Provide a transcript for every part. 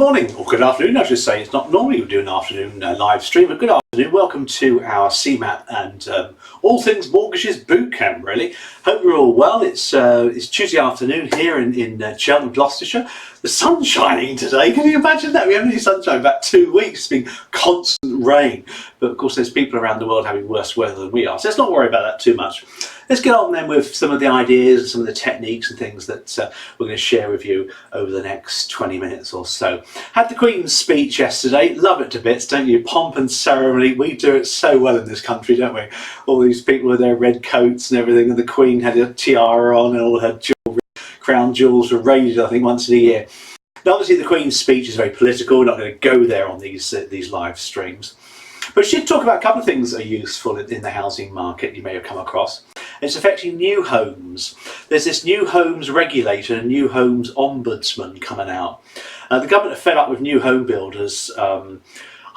morning, or good afternoon I should say. It's not normally we do an afternoon live stream, but good afternoon. Welcome to our CeMAP and all things mortgages bootcamp, really. Hope you're all well. It's Tuesday afternoon here in Cheltenham, Gloucestershire. The sun's shining today. Can you imagine that? We haven't had any sunshine for about 2 weeks. It's been constant rain. But of course there's people around the world having worse weather than we are, so let's not worry about that too much. Let's get on then with some of the ideas and some of the techniques and things that we're going to share with you over the next 20 minutes or so. Had the Queen's speech yesterday. Love it to bits, don't you? Pomp and ceremony. We do it so well in this country, don't we? All these people with their red coats and everything, and the Queen had a tiara on and all her jewellery, crown jewels were raided, I think, once a year. Now, obviously the Queen's speech is very political. We're not going to go there on these live streams. But she did talk about a couple of things that are useful in the housing market you may have come across. It's affecting new homes. There's this new homes regulator and new homes ombudsman coming out. The government are fed up with new home builders, I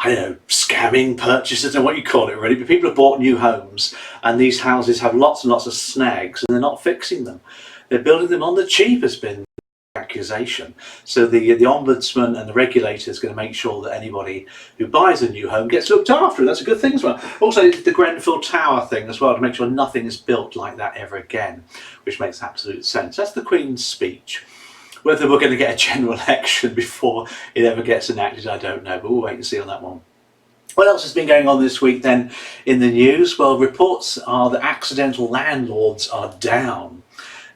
don't know, scamming purchases, I don't know what you call it really, but people have bought new homes and these houses have lots and lots of snags and they're not fixing them. They're building them on the cheap, has been accusation. So the ombudsman and the regulator is going to make sure that anybody who buys a new home gets looked after. That's a good thing as well. Also the Grenfell Tower thing as well, to make sure nothing is built like that ever again, which makes absolute sense. That's the Queen's speech. Whether we're going to get a general election before it ever gets enacted, I don't know, but we'll wait and see on that one. What else has been going on this week then in the news? Well, reports are that accidental landlords are down.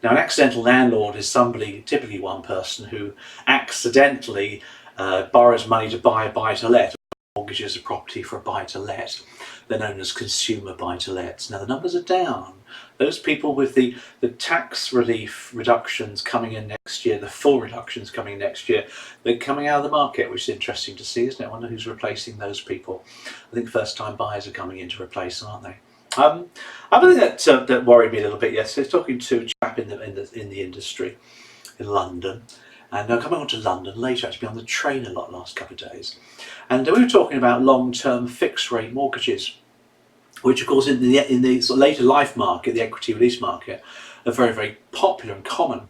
Now, an accidental landlord is somebody, typically one person, who accidentally borrows money to buy a buy-to-let, mortgages a property for a buy-to-let. They're known as consumer buy-to-lets. Now, the numbers are down. Those people with the tax relief reductions coming in next year, the full reductions coming in next year, they're coming out of the market, which is interesting to see, isn't it? I wonder who's replacing those people. I think first-time buyers are coming in to replace them, aren't they? Other thing that worried me a little bit yesterday, I was talking to a chap in the industry in London, and I'm coming on to London later. I've been on the train a lot last couple of days, and we were talking about long-term fixed-rate mortgages, which of course in the sort of later life market, the equity release market, are very, very popular and common,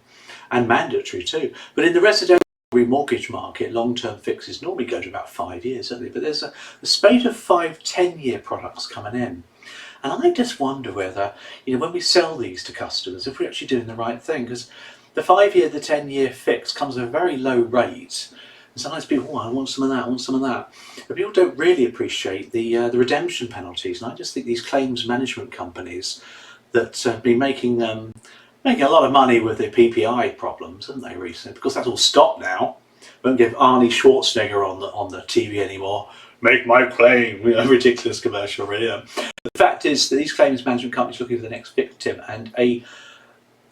and mandatory too. But in the residential remortgage market, long-term fixes normally go to about 5 years, don't they? But there's a spate of 5-10-year products coming in. And I just wonder whether, when we sell these to customers, if we're actually doing the right thing, because the 5-year, the 10-year fix comes at a very low rate. And sometimes people, I want some of that, I want some of that. But people don't really appreciate the redemption penalties. And I just think these claims management companies that have been making a lot of money with their PPI problems, haven't they, recently? Because that's all stopped now. Won't give Arnie Schwarzenegger on the TV anymore. Make my claim, ridiculous commercial, really. The fact is that these claims management companies are looking for the next victim, and a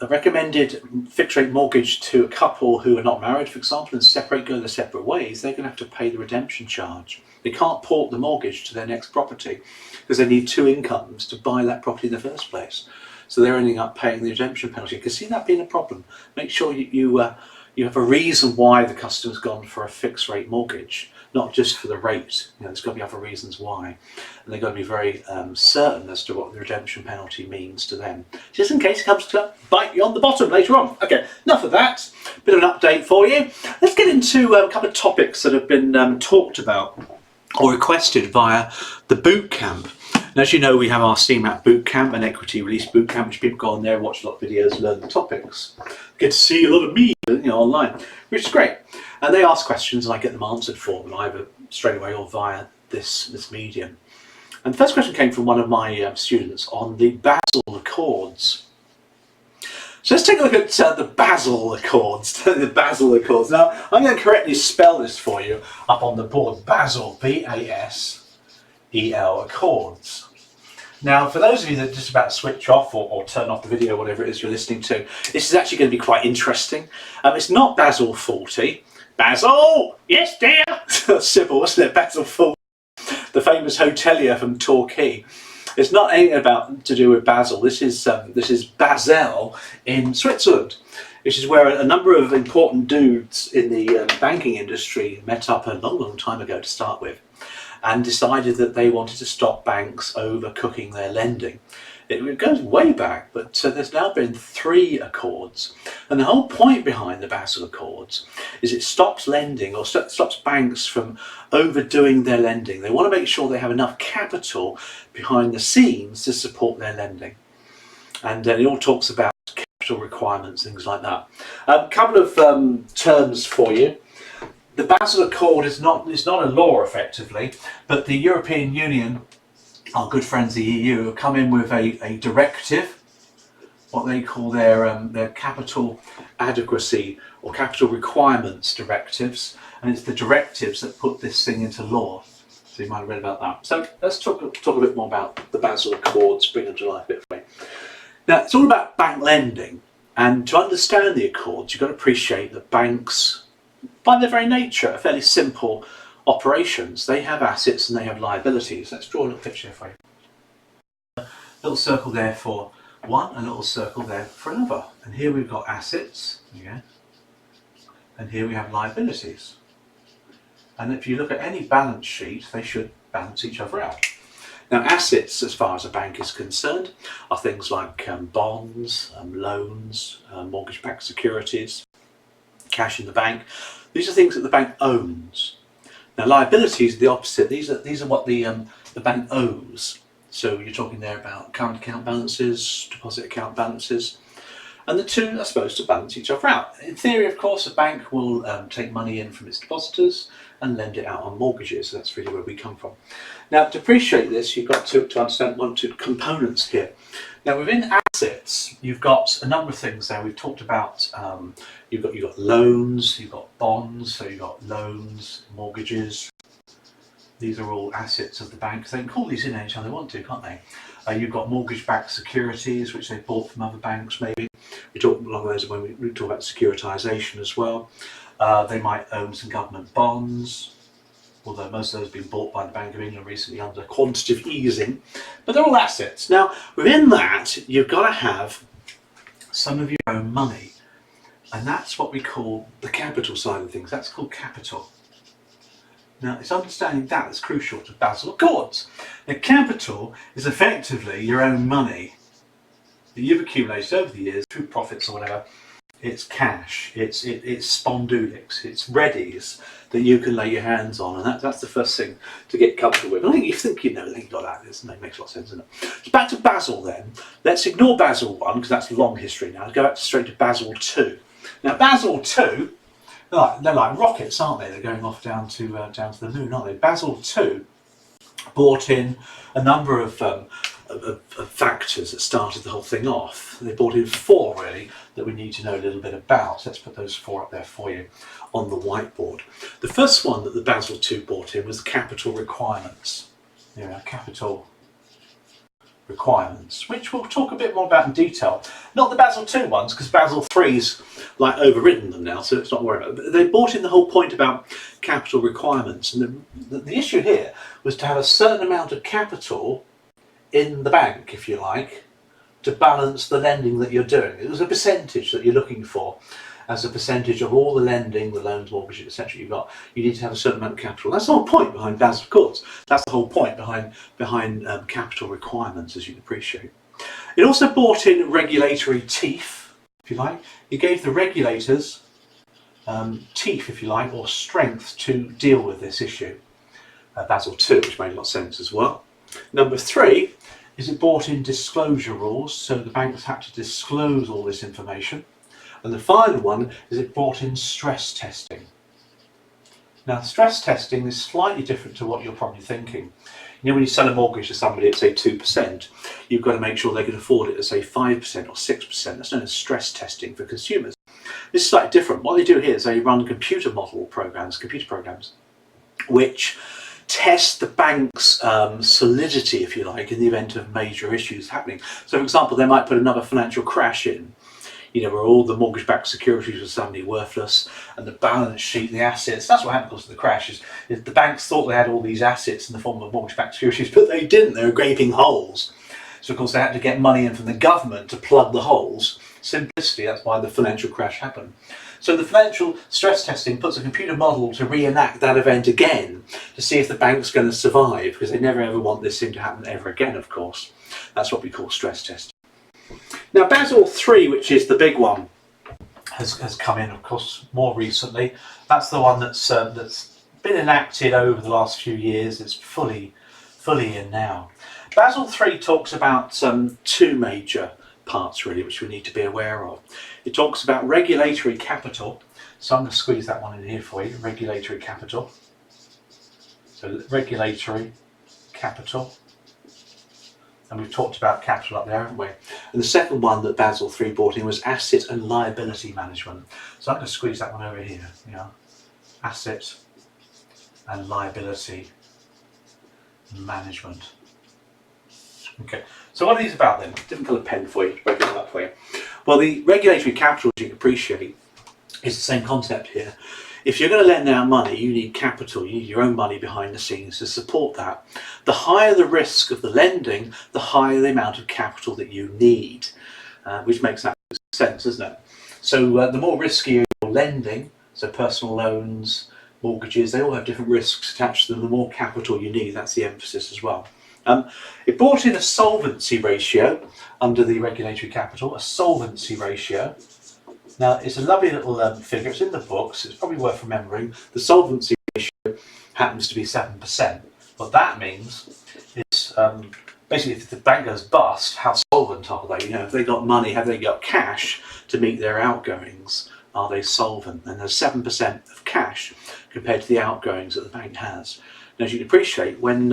recommended fixed rate mortgage to a couple who are not married, for example, and go their separate ways, they're going to have to pay the redemption charge. They can't port the mortgage to their next property because they need 2 incomes to buy that property in the first place. So they're ending up paying the redemption penalty. You can see that being a problem. Make sure you have a reason why the customer's gone for a fixed rate mortgage, not just for the rate. There's got to be other reasons why, and they've got to be very certain as to what the redemption penalty means to them, just in case it comes to bite you on the bottom later on. Okay, enough of that. Bit of an update for you. Let's get into a couple of topics that have been talked about or requested via the Bootcamp. And as you know, we have our CeMAP Bootcamp and Equity Release Bootcamp, which people go on there, watch a lot of videos, learn the topics, get to see a lot of me, online, which is great. And they ask questions and I get them answered for them, either straight away or via this medium. And the first question came from one of my students on the Basel Accords. So let's take a look at the Basel Accords. The Basel Accords. Now, I'm going to correctly spell this for you up on the board. Basel, B-A-S-E-L, Accords. Now, for those of you that are just about to switch off or turn off the video, whatever it is you're listening to, this is actually going to be quite interesting. It's not Basel 40. Basil! Yes, dear! Simple, wasn't it? Basil 40. The famous hotelier from Torquay. It's not anything to do with Basel. This is Basel in Switzerland, which is where a number of important dudes in the banking industry met up a long, long time ago to start with, and decided that they wanted to stop banks overcooking their lending. It goes way back, but there's now been 3 accords. And the whole point behind the Basel Accords is it stops lending, or stops banks from overdoing their lending. They want to make sure they have enough capital behind the scenes to support their lending. And it all talks about capital requirements, things like that. A couple of terms for you. The Basel Accord is not a law effectively, but the European Union, our good friends the EU, have come in with a directive, what they call their capital adequacy or capital requirements directives, and it's the directives that put this thing into law. So you might have read about that. So let's talk a bit more about the Basel Accords, bring them to life a bit for me. Now, it's all about bank lending, and to understand the Accords, you've got to appreciate that banks, by their very nature, are fairly simple operations. They have assets and they have liabilities. Let's draw a little picture for you. A little circle there for one, a little circle there for another. And here we've got assets, yeah, and here we have liabilities. And if you look at any balance sheet, they should balance each other out. Now, assets, as far as a bank is concerned, are things like bonds, loans, mortgage-backed securities, cash in the bank. These are things that the bank owns. Now, liabilities are the opposite. These are what the bank owes. So you're talking there about current account balances, deposit account balances, and the two are supposed to balance each other out. In theory, of course, a bank will take money in from its depositors and lend it out on mortgages. So that's really where we come from. Now, to appreciate this, you've got to understand one or two components here. Now, within assets, you've got a number of things there. We've talked about you've got loans, you've got bonds, so you've got loans, mortgages. These are all assets of the bank. They can call these in anytime they want to, can't they? You've got mortgage-backed securities, which they bought from other banks, maybe. We talk along those when we talk about securitization as well. They might own some government bonds, although most of those have been bought by the Bank of England recently under quantitative easing. But they're all assets. Now, within that, you've got to have some of your own money. And that's what we call the capital side of things. That's called capital. Now, it's understanding that that's crucial to Basel Accords. Now, capital is effectively your own money that you've accumulated over the years through profits or whatever. It's cash, it's spondulics, it's readies that you can lay your hands on, and that's the first thing to get comfortable with. I think you think you know things like that. It makes a lot of sense, doesn't it? So back to Basel then. Let's ignore Basel 1 because that's long history now. Let's go back straight to Basel 2. Now, Basel 2, they're like rockets, aren't they? They're going off down to the moon, aren't they? Basel 2 brought in a number of factors that started the whole thing off. They brought in 4 really that we need to know a little bit about. Let's put those 4 up there for you on the whiteboard. The first one that the Basel 2 brought in was capital requirements. Capital requirements, which we'll talk a bit more about in detail. Not the Basel 2 ones, because Basel 3's like overridden them now, so let's not worry about it. But they brought in the whole point about capital requirements, and the issue here was to have a certain amount of capital in the bank, if you like, to balance the lending that you're doing. It was a percentage that you're looking for as a percentage of all the lending, the loans, mortgages, etc. you've got. You need to have a certain amount of capital. That's the whole point behind Basel Accords. That's the whole point behind capital requirements, as you can appreciate. It also brought in regulatory teeth, if you like. It gave the regulators teeth, if you like, or strength to deal with this issue. Basel 2, which made a lot of sense as well. Number 3 is it brought in disclosure rules, so the banks had to disclose all this information. And the final one is it brought in stress testing. Now, stress testing is slightly different to what you're probably thinking. You know, when you sell a mortgage to somebody at, say, 2%, you've got to make sure they can afford it at, say, 5% or 6%. That's known as stress testing for consumers. This is slightly different. What they do here is they run computer programs, which test the bank's solidity, if you like, in the event of major issues happening. So, for example, they might put another financial crash in, where all the mortgage-backed securities were suddenly worthless, and the balance sheet, the assets, that's what happened because of the crash, is the banks thought they had all these assets in the form of mortgage-backed securities, but they didn't. They were gaping holes. So, of course, they had to get money in from the government to plug the holes, Simplicity, that's why the financial crash happened. So the financial stress testing puts a computer model to reenact that event again to see if the bank's going to survive, because they never ever want this thing to happen ever again, of course. That's what we call stress testing. Now Basel III, which is the big one, has come in, of course, more recently. That's the one that's been enacted over the last few years. It's fully in now. Basel III talks about two major parts really, which we need to be aware of. It talks about regulatory capital. So I'm going to squeeze that one in here for you. Regulatory capital. So regulatory capital. And we've talked about capital up there, haven't we? And the second one that Basel III brought in was asset and liability management. So I'm going to squeeze that one over here. Yeah, asset and liability management. Okay, so what are these about then? Different colour pen for you, break it up for you. Well, the regulatory capital, as you can appreciate, is the same concept here. If you're going to lend out money, you need capital, you need your own money behind the scenes to support that. The higher the risk of the lending, the higher the amount of capital that you need, which makes that sense, doesn't it? So the more risky you're lending, so personal loans, mortgages, they all have different risks attached to them. The more capital you need, that's the emphasis as well. It brought in a solvency ratio under the regulatory capital, a solvency ratio. Now, it's a lovely little figure. It's in the books. It's probably worth remembering. The solvency ratio happens to be 7%. What that means is basically if the bank goes bust, how solvent are they? You know, have they got money? Have they got cash to meet their outgoings? Are they solvent? And there's 7% of cash compared to the outgoings that the bank has. Now, as you can appreciate, when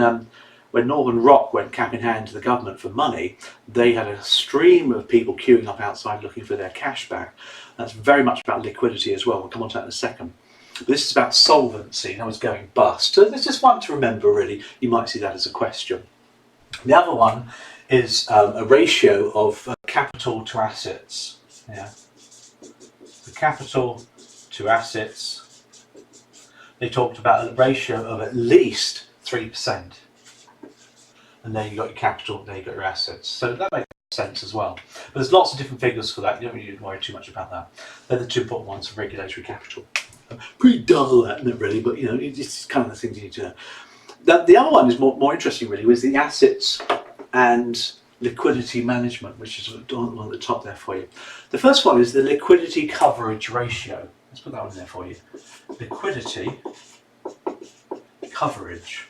Northern Rock went cap in hand to the government for money, they had a stream of people queuing up outside looking for their cash back. That's very much about liquidity as well. We'll come on to that in a second. But this is about solvency, and it's going bust. So there's just one to remember, really. You might see that as a question. The other one is a ratio of capital to assets. Yeah. The capital to assets, they talked about a ratio of at least 3%. And there you've got your capital, there you've got your assets. So that makes sense as well. But there's lots of different figures for that. You don't need to worry too much about that. They're the two important ones for regulatory capital. Pretty dull, that, isn't it, really? But you know, it's kind of the things you need to know. The other one is more interesting, really, was the assets and liquidity management, which is at the top there for you. The first one is the liquidity coverage ratio. Let's put that one there for you. Liquidity coverage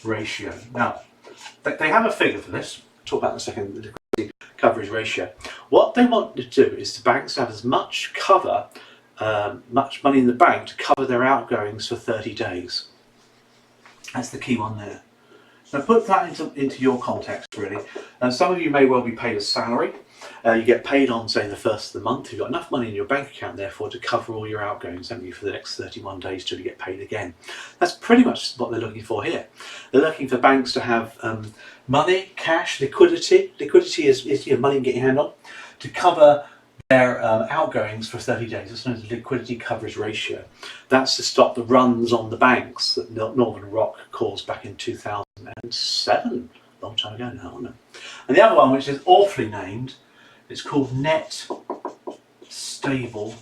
ratio. Now, they have a figure for this. I'll talk about in a second, the liquidity coverage ratio. What they want to do is the banks have as much cover, much money in the bank to cover their outgoings for 30 days. That's the key one there. Now put that into your context, really. Some of you may well be paid a salary. You get paid on, say, the first of the month. You've got enough money in your bank account, therefore, to cover all your outgoings, haven't you, for the next 31 days till you get paid again. That's pretty much what they're looking for here. They're looking for banks to have money, cash, liquidity. Liquidity is money you can get your hand on, to cover their outgoings for 30 days. It's known as the liquidity coverage ratio. That's to stop the runs on the banks that Northern Rock caused back in 2007. A long time ago now, isn't it? And the other one, which is awfully named, it's called net stable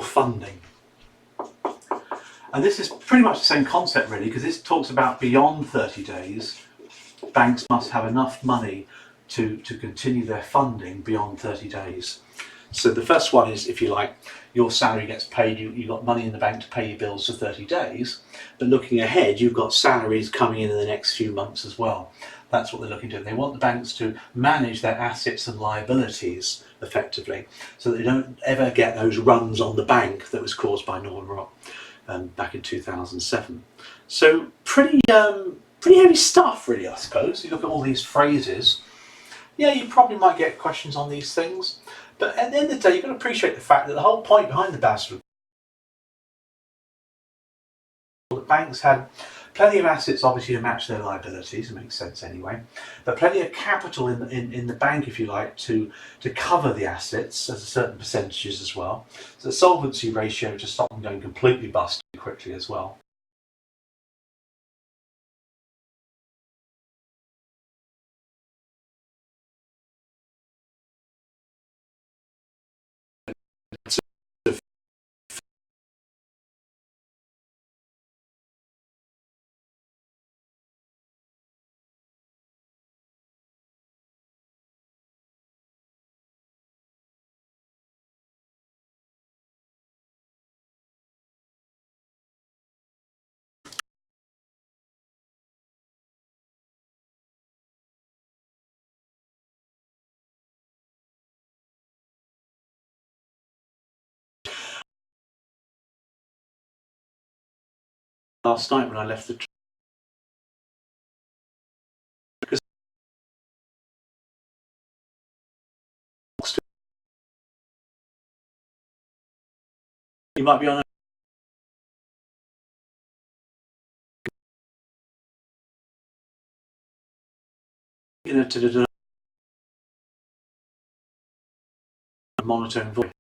funding. And this is pretty much the same concept, really, because this talks about beyond 30 days, banks must have enough money to continue their funding beyond 30 days. So the first one is, if you like, your salary gets paid, you've got money in the bank to pay your bills for 30 days, but looking ahead, you've got salaries coming in the next few months as well. That's what they're looking to do. They want the banks to manage their assets and liabilities effectively, so that they don't ever get those runs on the bank that was caused by Northern Rock back in 2007. So pretty heavy stuff, really, I suppose. You look at all these phrases. Yeah, you probably might get questions on these things, but at the end of the day, you've got to appreciate the fact that the whole point behind the Basel, the banks had plenty of assets, obviously, to match their liabilities. It makes sense anyway, but plenty of capital in the bank, if you like, to cover the assets as a certain percentages as well. So the solvency ratio to stop them going completely bust quickly as well. last night when I left the because you might be on a monotone voice.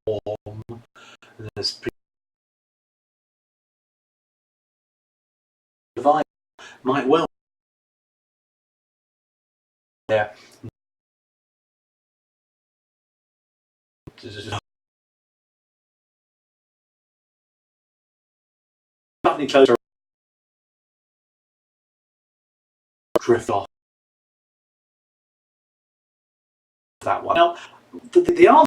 Warm, and there's device might well there. Slightly closer, drift off that one. Now, the answer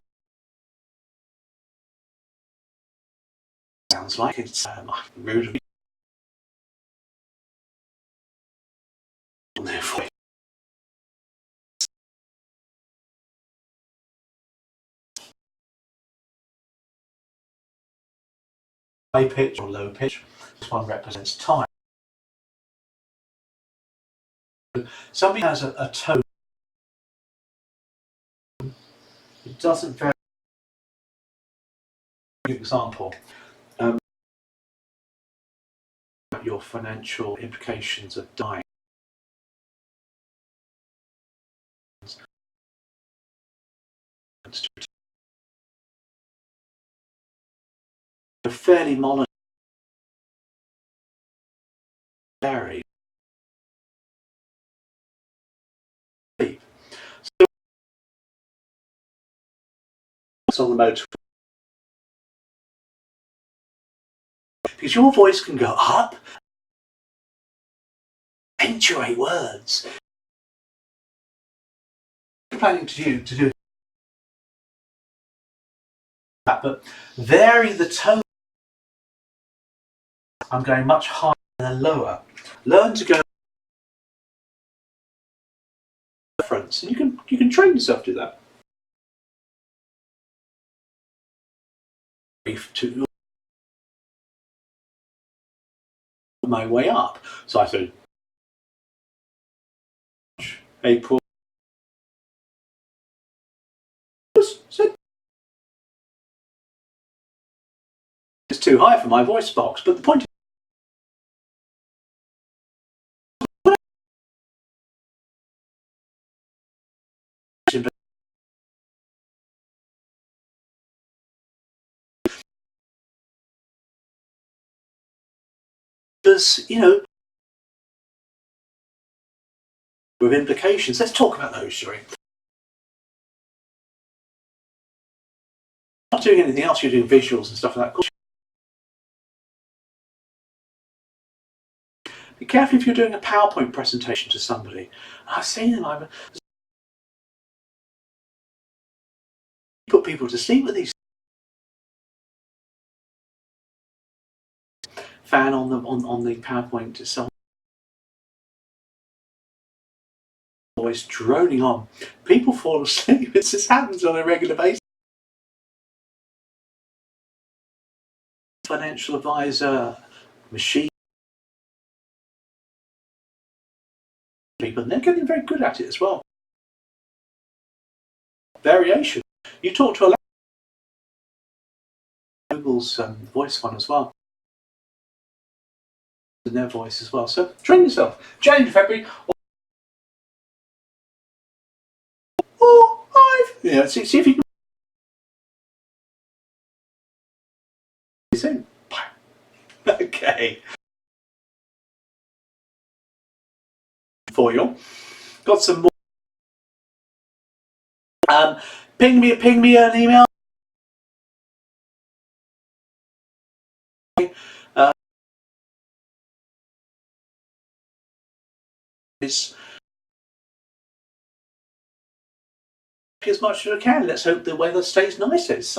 sounds like it's rude of me on their voice. High pitch or low pitch. This one represents time. Somebody has a tone. It doesn't vary. Give an example. Your financial implications of dying. A fairly monetary. So on the motor, because your voice can go up, accentuate words. I'm planning to do that, but vary the tone. I'm going much higher and lower. Learn to go reference, and you can train yourself to do that. To my way up. So I said April. It's too high for my voice box, but the point is because, with implications. Let's talk about those, shall we? Not doing anything else, you're doing visuals and stuff like that. Be careful if you're doing a PowerPoint presentation to somebody. I've seen them, put people to sleep with these. Fan on the PowerPoint itself. Always droning on. People fall asleep. It just happens on a regular basis. Financial advisor, machine people, and they're getting very good at it as well. Variation. You talk to a Google's voice one as well. In their voice as well. So train yourself. January, February, or 5. See if you can. Soon. Okay. For you. Got some more. Ping me an email. Is as much as I can. Let's hope the weather stays nice.